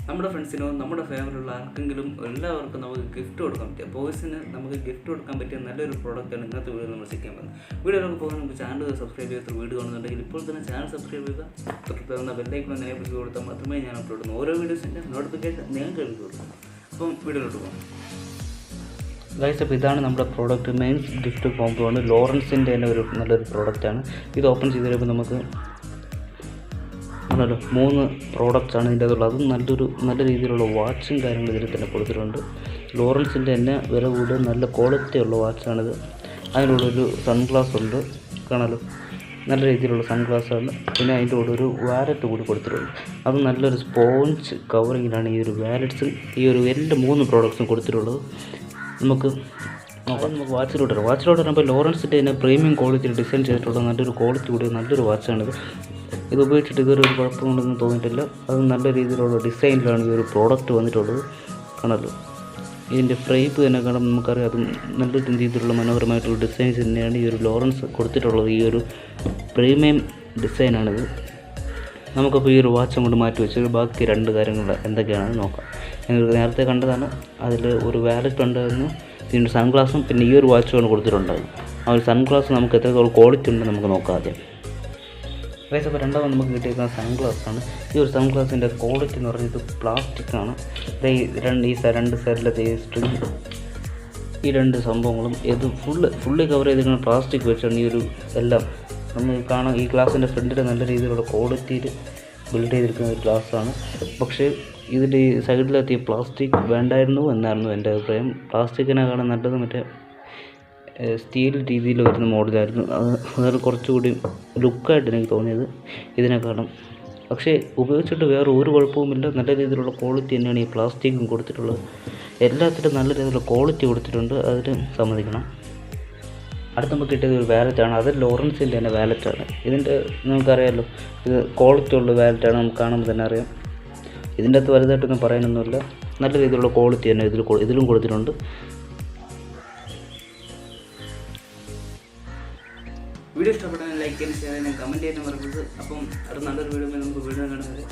നമ്മുടെ ഫ്രണ്ട്സിനോ നമ്മുടെ ഫാമിലിയുള്ള ആർക്കെങ്കിലും എല്ലാവർക്കും നമുക്ക് ഗിഫ്റ്റ് കൊടുക്കാൻ പറ്റിയ ബോയ്സിന് നമുക്ക് ഗിഫ്റ്റ് കൊടുക്കാൻ പറ്റിയ നല്ലൊരു പ്രോഡക്റ്റാണ് ഇന്നത്തെ വീഡിയോ നമ്മൾ ചെക്ക് ചെയ്യാൻ പോകുന്നത്. വീഡിയോയിലൊക്കെ പോകുന്ന നമുക്ക് ചാനൽ സബ്സ്ക്രൈബ് ചെയ്തിട്ട് വീഡിയോ കാണുന്നുണ്ടെങ്കിൽ ഇപ്പോൾ തന്നെ ചാനൽ സബ്സ്ക്രൈബ് ചെയ്യുക. തൊട്ടടുത്ത ബെല്ലൈക്കൺ എനേബിൾ കൊടുത്താൽ മാത്രമേ ഞാൻ അപ്ലോഡ് ചെയ്യുന്ന ഓരോ വീഡിയോസിൻ്റെ നോട്ടിഫിക്കേഷൻ നിങ്ങൾക്ക് ലഭിക്കുകയുള്ളൂ. അപ്പം വീഡിയോയിലോട്ട് പോകാം. ഗൈസ്, അപ്പോൾ ഇതാണ് നമ്മുടെ പ്രോഡക്റ്റ്. മെയിൻസ് ഗിഫ്റ്റ് കോംബോ ആണ്. ലോറൻസിൻ്റെ തന്നെ ഒരു നല്ലൊരു പ്രോഡക്റ്റാണ്. ഇത് ഓപ്പൺ ചെയ്ത് കഴിയുമ്പോൾ നമുക്ക് ആണല്ലോ 3 പ്രോഡക്റ്റ്സാണ് ഇതിൻ്റെ അതുള്ളത്. അതും നല്ല രീതിയിലുള്ള വാച്ചും കാര്യങ്ങളും ഇതിൽ തന്നെ കൊടുത്തിട്ടുണ്ട്. ലോറൻസിൻ്റെ തന്നെ വില കൂടിയ നല്ല ക്വാളിറ്റി ഉള്ള വാച്ചാണിത്. അതിനുള്ളൊരു സൺഗ്ലാസ് ഉണ്ട്, കാണാമല്ലോ, നല്ല രീതിയിലുള്ള സൺഗ്ലാസ്സാണ്. പിന്നെ അതിൻ്റെ കൂടെ ഒരു വാലറ്റ് കൂടി കൊടുത്തിട്ടുണ്ട്. അത് നല്ലൊരു സ്പോഞ്ച് കവറിങ്ങിലാണ് ഈ ഒരു വാലറ്റ്സും ഈ ഒരു എല്ലാ 3 പ്രോഡക്റ്റ്സും കൊടുത്തിട്ടുള്ളത്. നമുക്ക് നോക്കാം. നമുക്ക് വാച്ചിലോട്ട് വരുമ്പോൾ ലോറൻസിൻ്റെ തന്നെ പ്രീമിയം ക്വാളിറ്റിയിൽ ഡിസൈൻ ചെയ്തിട്ടുള്ള നല്ലൊരു ക്വാളിറ്റി കൂടിയ നല്ലൊരു വാച്ചാണിത്. ഇത് ഉപയോഗിച്ചിട്ട് ഇതൊരു കുഴപ്പങ്ങളൊന്നും തോന്നിയിട്ടില്ല. അത് നല്ല രീതിയിലുള്ള ഡിസൈനിലാണ് ഈ ഒരു പ്രോഡക്റ്റ് വന്നിട്ടുള്ളത്, കാണല്ലോ. ഇതിൻ്റെ ഫ്രെയിം തന്നെ കാണാൻ നമുക്കറിയാം, അത് നല്ല രീതിയിലുള്ള മനോഹരമായിട്ടുള്ള ഡിസൈൻസ് തന്നെയാണ് ഈ ഒരു ലോറൻസ് കൊടുത്തിട്ടുള്ളത്. ഈ ഒരു പ്രീമിയം ഡിസൈനാണിത്. നമുക്കപ്പോൾ ഈ ഒരു വാച്ച് കൊണ്ട് മാറ്റി വെച്ച് ബാക്കി 2 കാര്യങ്ങൾ എന്തൊക്കെയാണെന്ന് നോക്കാം. നിങ്ങൾ നേരത്തെ കണ്ടതാണ്, അതിൽ ഒരു വാലറ്റ് ഉണ്ടായിരുന്നു, പിന്നെ സൺഗ്ലാസും പിന്നെ ഈ ഒരു വാച്ചുമാണ് കൊടുത്തിട്ടുണ്ടായിരുന്നു. ആ ഒരു സൺഗ്ലാസ് നമുക്ക് എത്രത്തോളം ക്വാളിറ്റി ഉണ്ടെന്ന് നമുക്ക് നോക്കാം ആദ്യം. അപ്പോൾ രണ്ടാമത് നമുക്ക് കിട്ടിയിരിക്കുന്ന സൺഗ്ലാസ്സാണ്. ഈ ഒരു സൺഗ്ലാസിൻ്റെ ക്വാളിറ്റി എന്ന് പറയുന്നത് പ്ലാസ്റ്റിക്കാണ്. ഈ 2 സൈഡിലത്തെ ഈ സ്ട്രിങ്, ഈ 2 സംഭവങ്ങളും ഇത് ഫുള്ളി കവർ ചെയ്തിരിക്കുന്ന പ്ലാസ്റ്റിക് വെച്ചാണ് ഈ ഒരു എല്ലാം നമ്മൾ കാണാം. ഈ ഗ്ലാസിൻ്റെ ഫ്രണ്ടിൽ നല്ല രീതിയിലുള്ള ക്വാളിറ്റിയിൽ ബിൽഡ് ചെയ്തിരിക്കുന്ന ഒരു ഗ്ലാസ്സാണ്. പക്ഷേ ഇതിൻ്റെ ഈ സൈഡിലെത്തിയ പ്ലാസ്റ്റിക് വേണ്ടായിരുന്നു എന്നായിരുന്നു എൻ്റെ അഭിപ്രായം. പ്ലാസ്റ്റിക്കിനെക്കാളും നല്ലത് മറ്റേ സ്റ്റീൽ രീതിയിൽ വരുന്ന മോഡലായിരുന്നു. അതാണ് കുറച്ചുകൂടി ലുക്കായിട്ട് എനിക്ക് തോന്നിയത് ഇതിനെക്കാളും. പക്ഷേ ഉപയോഗിച്ചിട്ട് വേറെ ഒരു കുഴപ്പവുമില്ല. നല്ല രീതിയിലുള്ള ക്വാളിറ്റി തന്നെയാണ് ഈ പ്ലാസ്റ്റിക്കും കൊടുത്തിട്ടുള്ളത്. എല്ലാത്തിലും നല്ല രീതിയിലുള്ള ക്വാളിറ്റി കൊടുത്തിട്ടുണ്ട്, അതിന് സമ്മതിക്കണം. അടുത്ത നമുക്ക് കിട്ടിയത് ഒരു വാലറ്റാണ്. അത് ലോറൻസിൻ്റെ തന്നെ വാലറ്റാണ്. ഇതിൻ്റെ നമുക്കറിയാമല്ലോ, ഇത് ക്വാളിറ്റി ഉള്ള വാലറ്റാണ്. നമുക്ക് കാണുമ്പോൾ തന്നെ അറിയാം. ഇതിൻ്റെ അകത്ത് വലുതായിട്ടൊന്നും പറയാനൊന്നുമില്ല. നല്ല രീതിയിലുള്ള ക്വാളിറ്റി തന്നെ ഇതിലും കൊടുത്തിട്ടുണ്ട്. വീഡിയോ ഇഷ്ടപ്പെട്ടാൽ ലൈക്ക് ചെയ്യാനും ഷെയർ ചെയ്യാനും കമൻറ്റ് ചെയ്യാനും മറക്കരുത്. അപ്പം അത് നല്ലൊരു വീഡിയോ നമുക്ക് വീഡിയോ കാണുന്നത്.